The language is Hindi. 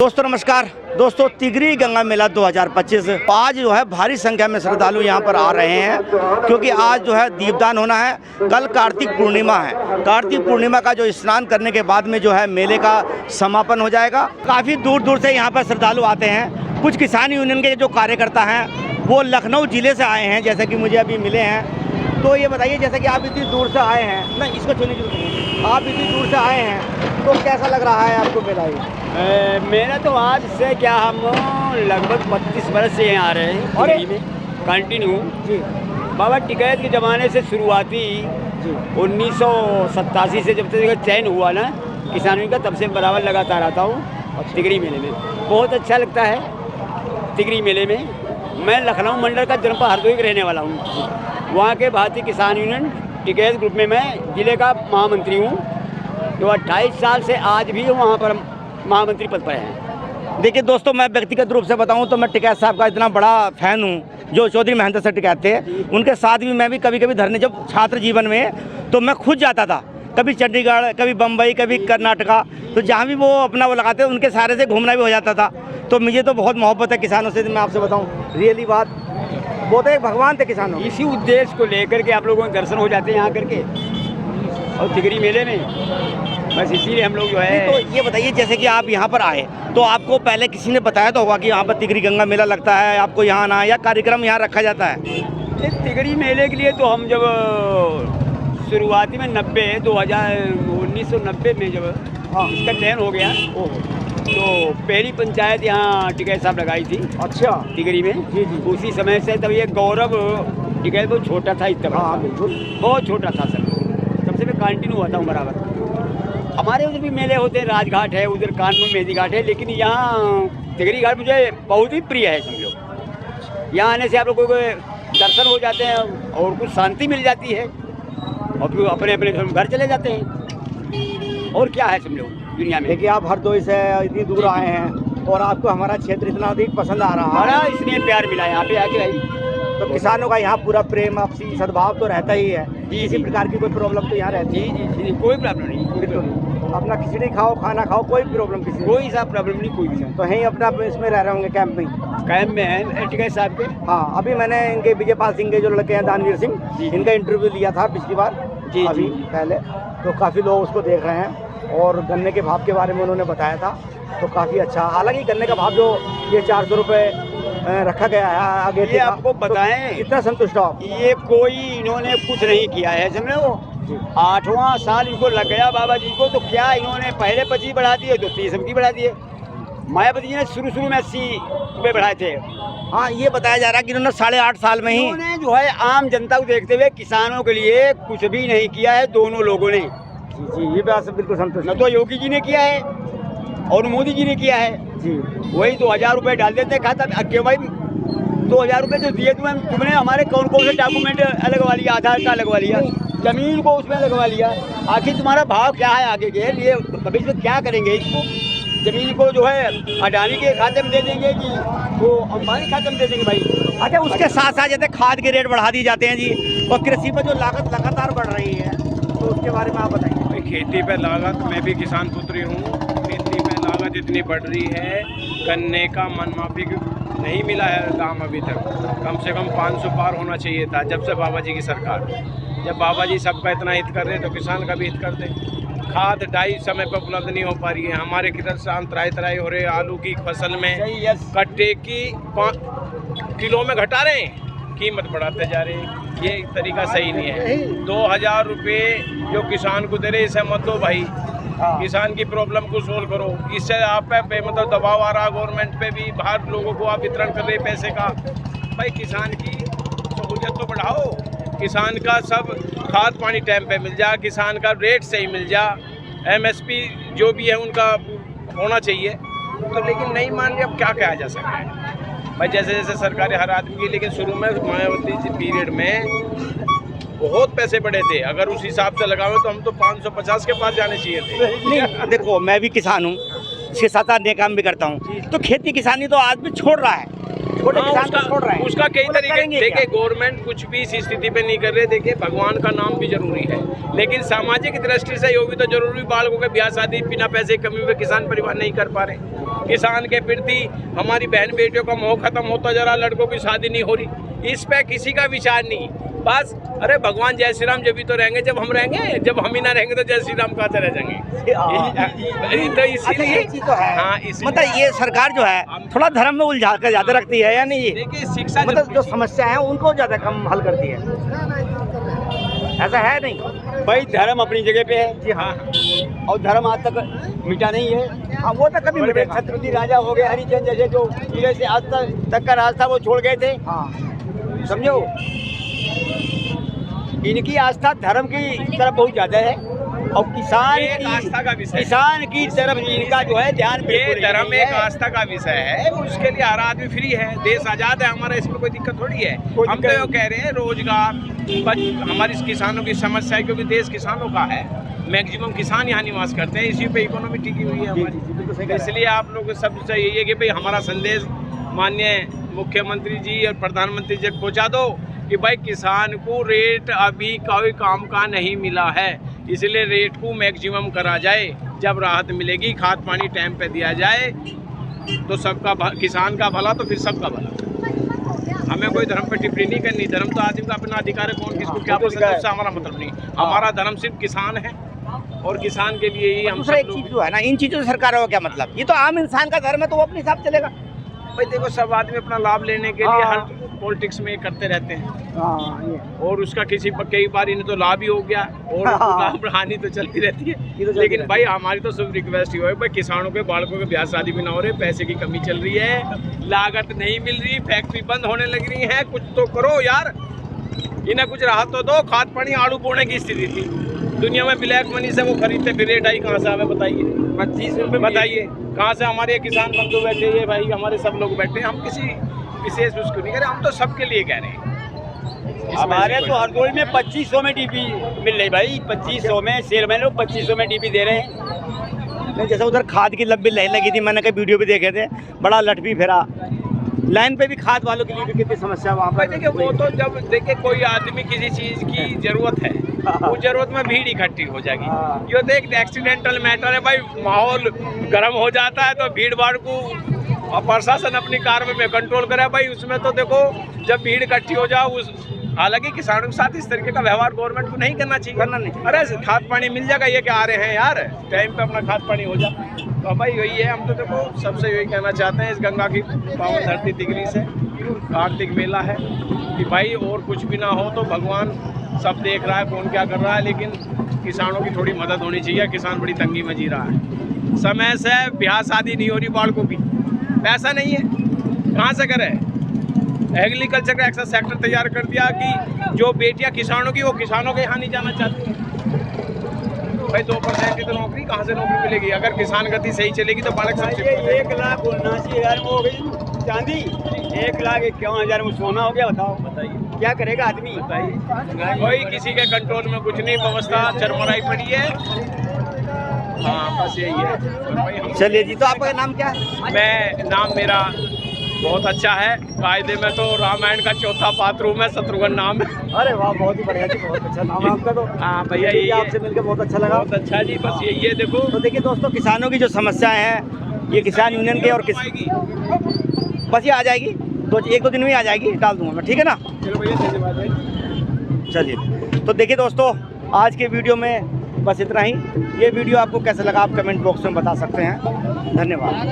दोस्तों नमस्कार। दोस्तों तिगरी गंगा मेला 2025 आज जो है भारी संख्या में श्रद्धालु यहाँ पर आ रहे हैं, क्योंकि आज जो है दीपदान होना है। कल कार्तिक पूर्णिमा है। कार्तिक पूर्णिमा का जो स्नान करने के बाद में जो है मेले का समापन हो जाएगा। काफ़ी दूर दूर से यहाँ पर श्रद्धालु आते हैं। कुछ किसान यूनियन के जो कार्यकर्ता हैं वो लखनऊ ज़िले से आए हैं, जैसे कि मुझे अभी मिले हैं। तो ये बताइए, जैसे कि आप इतनी दूर से आए हैं, नहीं इसको छोड़ने की, आप इतनी दूर से आए हैं तो कैसा लग रहा है आपको मेला? मेरा तो आज से क्या, हम लगभग 25 बरस से यहाँ आ रहे हैं और में कंटिन्यू जी। बाबा टिकैत के ज़माने से शुरुआती 1987 से जब तक चयन हुआ ना किसानों का, तब से बराबर लगातार आता हूँ तिगरी मेले में। बहुत अच्छा लगता है तिगरी मेले में। मैं लखनऊ मंडल का जनपद हरदोई का रहने वाला हूँ। वहाँ के भारतीय किसान यूनियन टिकैत ग्रुप में मैं जिले का महामंत्री हूँ। तो 28 साल से आज भी वहाँ पर महामंत्री पद पर हैं। देखिए दोस्तों, मैं व्यक्तिगत रूप से बताऊं तो मैं टिकैत साहब का इतना बड़ा फ़ैन हूं, जो चौधरी महेंद्र से टिकैत थे। उनके साथ भी मैं भी कभी कभी धरने, जब छात्र जीवन में, तो मैं खुद जाता था, कभी चंडीगढ़, कभी बम्बई, कभी कर्नाटका। तो जहाँ भी वो अपना वो लगाते उनके सारे से घूमना भी हो जाता था। तो मुझे तो बहुत मोहब्बत है किसानों से। मैं आपसे बताऊँ रियली बात, वो तो एक भगवान थे किसानों। इसी उद्देश्य को लेकर के आप लोगों के दर्शन हो जाते हैं यहाँ करके और तिगरी मेले में, बस इसीलिए हम लोग जो है। तो ये बताइए, जैसे कि आप यहाँ पर आए तो आपको पहले किसी ने बताया तो होगा कि यहाँ पर तिगरी गंगा मेला लगता है, आपको यहाँ आना है, या कार्यक्रम यहाँ रखा जाता है? ये तिगरी मेले के लिए तो हम जब शुरुआती में 1990 में जब इसका चयन हो गया तो पहली पंचायत यहाँ टिकैत साहब लगाई थी। अच्छा। तिगरी में जी जी। उसी समय से तब ये गौरव टिकैत बहुत छोटा था, इतना बहुत छोटा था सर। तब से मैं कंटिन्यू हुआ था बराबर। हमारे उधर भी मेले होते हैं, राजघाट है, उधर कानपुर मेहंदी घाट है, लेकिन यहाँ तिगरी घाट मुझे बहुत ही प्रिय है समझो। यहाँ आने से आप लोगों को दर्शन हो जाते हैं और कुछ शांति मिल जाती है और फिर अपने अपने घर चले जाते हैं। और क्या है समझो दुनिया में। देखिए आप हरदोई से इतनी दूर आए हैं और आपको हमारा क्षेत्र इतना अधिक पसंद आ रहा है। बड़ा इसलिए प्यार मिला है यहाँ पे आके भाई। तो किसानों का यहाँ पूरा प्रेम, आपसी सद्भाव तो रहता ही है। किसी प्रकार की कोई प्रॉब्लम तो यहाँ रहती है? जी, कोई प्रॉब्लम नहीं। बिल्कुल, अपना खिचड़ी खाओ, खाना खाओ, कोई प्रॉब्लम किसी कोई सा प्रॉब्लम नहीं, कोई भी। तो यहीं अपना इसमें रह रहे होंगे कैंप में? कैंप में है टिकैत साहब के। हाँ, अभी मैंने इनके विजयपाल सिंह के जो लड़के हैं, दानवीर सिंह, इनका इंटरव्यू लिया था पिछली बार जी पहले। तो काफ़ी लोग उसको देख रहे हैं और गन्ने के भाव के बारे में उन्होंने बताया था, तो काफ़ी अच्छा। हालांकि गन्ने का भाव जो ये 400 रुपये रखा गया है आगे, ये आपको बताएं, तो कितना संतुष्ट हो आप? ये कोई इन्होंने कुछ नहीं किया है समझो। 8वां साल इनको लग गया बाबा जी को, तो क्या इन्होंने पहले 25 बढ़ा दिए तो 30 की बढ़ा दिए। मायावती जी ने शुरू में 80 रुपये बढ़ाए थे। हाँ, ये बताया जा रहा है कि इन्होंने 8.5 साल में ही इन्होंने जो है आम जनता को देखते हुए किसानों के लिए कुछ भी नहीं किया है दोनों लोगों ने। जी, ये बात से बिल्कुल संतुष्ट। न तो योगी जी ने किया है और मोदी जी ने किया है। जी, वही 2000 रुपये डाल देते खाता क्यों भाई? 2000 रुपये जो दिए तुमने हमारे कौन कौन से डॉक्यूमेंट लगवा लिया, आधार कार्ड लगवा लिया, जमीन को उसमें लगवा लिया। आखिर तुम्हारा भाव क्या है आगे के लिए? भविष्य में क्या करेंगे? इसको जमीन को जो है अडानी के खाते में दे देंगे कि वो अंबानी खाते में दे देंगे भाई? अच्छा, उसके साथ साथ जैसे खाद के रेट बढ़ा दिए जाते हैं जी, और कृषि पर जो लागत लगातार बढ़ रही है, तो उसके बारे में आप बताइए। खेती पे लागत, मैं भी किसान पुत्री हूँ, खेती पे लागत इतनी बढ़ रही है। गन्ने का मन माफिक नहीं मिला है दाम अभी तक। कम से कम 500 पार होना चाहिए था जब से बाबा जी की सरकार। जब बाबा जी सबका इतना हित कर रहे तो किसान का भी हित कर दे। खाद डाई समय पर उपलब्ध नहीं हो पा रही है। हमारे किधर से तराई हो रहे, आलू की फसल में कट्टे की किलो में घटा रहे हैं, कीमत बढ़ाते जा रहे हैं। ये तरीका सही नहीं है। 2000 रुपये जो किसान को दे रहे, इसे मत दो भाई। किसान की प्रॉब्लम को सोल्व करो। इससे आप पे मतलब दबाव आ रहा गवर्नमेंट पे भी, बाहर लोगों को आप वितरण कर रहे पैसे का। भाई किसान की सहूलियत तो बढ़ाओ, किसान का सब खाद पानी टाइम पे मिल जा, किसान का रेट सही मिल जा, MSP जो भी है उनका होना चाहिए। तो लेकिन नहीं मान लिया, अब क्या कहा जा सकता है भाई? जैसे जैसे सरकारें हर आदमी की, लेकिन शुरू में मायावती जी पीरियड में बहुत पैसे बढ़े थे। अगर उस हिसाब से लगाओ तो हम तो 550 के पास जाने चाहिए थे। नहीं, देखो मैं भी किसान हूँ, इसके साथ अन्य काम भी करता हूँ। तो खेती किसानी तो आदमी छोड़ रहा है, छोटे किसान को छोड़ रहे हैं, उसका कई वो तरीके, करेंगे देखिए क्या? गवर्नमेंट कुछ भी इस स्थिति पे नहीं कर रहे। देखिए भगवान का नाम भी जरूरी है, लेकिन सामाजिक दृष्टि से ये भी तो जरूरी। बालकों के ब्याह शादी बिना पैसे की कमी में किसान परिवार नहीं कर पा रहे। किसान के प्रति हमारी बहन बेटियों का मोह खत्म होता जा रहा, लड़कों की शादी नहीं हो रही, इस पे किसी का विचार नहीं। बस अरे भगवान जय श्री राम जब भी तो रहेंगे जब हम रहेंगे, जब हम ही ना रहेंगे तो जय श्री राम कहाँ से रह जाएंगे। तो इसीलिए ये चीज तो है। हाँ, मतलब ये सरकार जो है थोड़ा धर्म में उलझा कर ज्यादा रखती है या नहीं? देखिए शिक्षा मतलब जो समस्या है उनको ज्यादा कम हल करती है, ऐसा है नहीं? भाई धर्म अपनी जगह पे है जी हाँ, और धर्म आज तक मिटा नहीं है। हाँ वो तो कभी मिटेगा। छत्रपति राजा हो गए हरिचंद जैसे जो पीढ़ी से आज तक का राज था वो छोड़ गए थे, हाँ समझो। इनकी आस्था धर्म की तरफ बहुत ज्यादा है और किसान एक आस्था का विषय है। किसान की तरफ इनका जो है ध्यान ये बिल्कुल धर्म नहीं एक है। आस्था का विषय है, उसके लिए हर आदमी फ्री है, देश आजाद है हमारा, इसमें कोई दिक्कत थोड़ी है। कोई हम तो दिक्कत ये कह रहे हैं रोजगार हमारी किसानों की समस्या है, क्योंकि देश किसानों का है, मैक्सिमम किसान यहाँ निवास करते हैं, इसी पे इकोनॉमी टिकी हुई है हमारी। तो इसलिए आप लोग सबसे यही है कि भाई हमारा संदेश माननीय मुख्यमंत्री जी और प्रधानमंत्री जी तक पहुँचा दो कि भाई किसान को रेट अभी कोई काम का नहीं मिला है, इसलिए रेट को मैक्सिमम करा जाए। जब राहत मिलेगी, खाद पानी टाइम पे दिया जाए तो सबका किसान का भला तो फिर सबका भला। हमें कोई धर्म पे टिप्पणी नहीं करनी, धर्म तो आदमी का अपना अधिकार है, कौन किसको क्या पसंद है उससे हमारा मतलब नहीं। हमारा धर्म सिर्फ किसान है और किसान के लिए ही हम दूसरा सब एक लोग। चीज जो है ना, इन चीजों से सरकार का क्या मतलब? ये तो आम इंसान का धर्म है तो वो अपने हिसाब चलेगा। भाई देखो सब आदमी अपना लाभ लेने के लिए हाँ। हर पॉलिटिक्स में करते रहते हैं, हाँ और उसका किसी पर कई बार इन्हें तो लाभ ही हो गया और हाँ। लाभ हानि तो चलती रहती ये है। तो चलती लेकिन रहती भाई हमारी तो सिर्फ रिक्वेस्ट ही है भाई किसानों के बालकों के ब्याह शादी भी ना हो रहे, पैसे की कमी चल रही है, लागत नहीं मिल रही, फैक्ट्री बंद होने लग रही है, कुछ तो करो यार, इन्हें कुछ राहत तो दो। खाद पानी आड़ू बोने की स्थिति थी, दुनिया में ब्लैक मनी से वो खरीदते फिर रेट आई कहाँ से आवे बताइए? 25 रुपये बताइए कहाँ से? हमारे किसान बंधु बैठे, ये भाई हमारे सब लोग बैठे, हम किसी विशेष उसको नहीं कह रहे, हम तो सबके लिए कह रहे हैं। हमारे तो हरदोई में 2500 में डीपी मिल रही भाई, 2500 में सेल में लोग 2500 में डीपी दे रहे हैं। नहीं, जैसे उधर खाद की लंबी लाइन लगी थी, मैंने कई वीडियो भी देखे थे, बड़ा लट भी फेरा लाइन पे भी खाद वालों के लिए भी कितनी समस्या वहाँ भाई पर। देखिए वो तो जब देखिए कोई आदमी किसी चीज की जरूरत है, वो जरूरत में भीड़ इकट्ठी हो जाएगी। हाँ। ये तो एक एक्सीडेंटल मैटर है भाई, माहौल गर्म हो जाता है तो भीड़ भाड़ को और प्रशासन अपनी कार में कंट्रोल करे भाई। उसमें तो देखो जब भीड़ इकट्ठी हो जाओ उस, हालांकि किसानों के साथ इस तरीके का व्यवहार गवर्नमेंट को नहीं करना चाहिए, करना नहीं चाहिए। अरे खाद पानी मिल जाएगा, ये क्या आ रहे हैं यार, टाइम पे अपना खाद पानी हो जाए। तो भाई यही है, हम तो देखो सबसे यही कहना चाहते हैं इस गंगा की पावन धरती तिगरी से, कार्तिक मेला है कि भाई और कुछ भी ना हो तो भगवान सब देख रहा है कौन क्या कर रहा है, लेकिन किसानों की थोड़ी मदद होनी चाहिए। किसान बड़ी तंगी में जी रहा है, समय से ब्याह शादी नहीं हो रही, बालकों की पैसा नहीं है, कहाँ से करे? एग्रीकल्चर का एक्स्ट्रा सेक्टर तैयार कर दिया कि जो बेटियां किसानों की वो किसानों के यहाँ नहीं जाना चाहती। भाई 2% की तो नौकरी कहाँ से नौकरी मिलेगी? अगर किसान गति सही चलेगी तो बालक सब शिफ्ट हो जाएंगे। 1,79,000 में हो गई चांदी, 1,51,000 में सोना हो गया। बताओ बताइए क्या करेगा आदमी? बताइए, कोई किसी के कंट्रोल में कुछ नहीं, व्यवस्था चरमराई पड़ी है। हाँ बस यही है। और भाई हम चलिए जी, तो आपका नाम क्या है? नाम मेरा बहुत अच्छा है, कायदे में तो रामायण का चौथा पात्र हूँ मैं, शत्रुघ्न नाम है। अरे वाह, बहुत ही बढ़िया जी, बहुत अच्छा नाम है आपका। तो हाँ भैया यही है। आपसे मिलकर बहुत अच्छा लगा। बहुत अच्छा जी, बस यही है। देखो तो देखिए दोस्तों, किसानों की जो समस्याएं हैं, ये किसान यूनियन के और बस ये आ जाएगी, तो 1-2 दिन में आ जाएगी, डाल दूंगा मैं, ठीक है ना? चलो भैया धन्यवाद भाई। चलिए, तो देखिए दोस्तों, आज के वीडियो में बस इतना ही। ये वीडियो आपको कैसा लगा आप कमेंट बॉक्स में बता सकते हैं। धन्यवाद।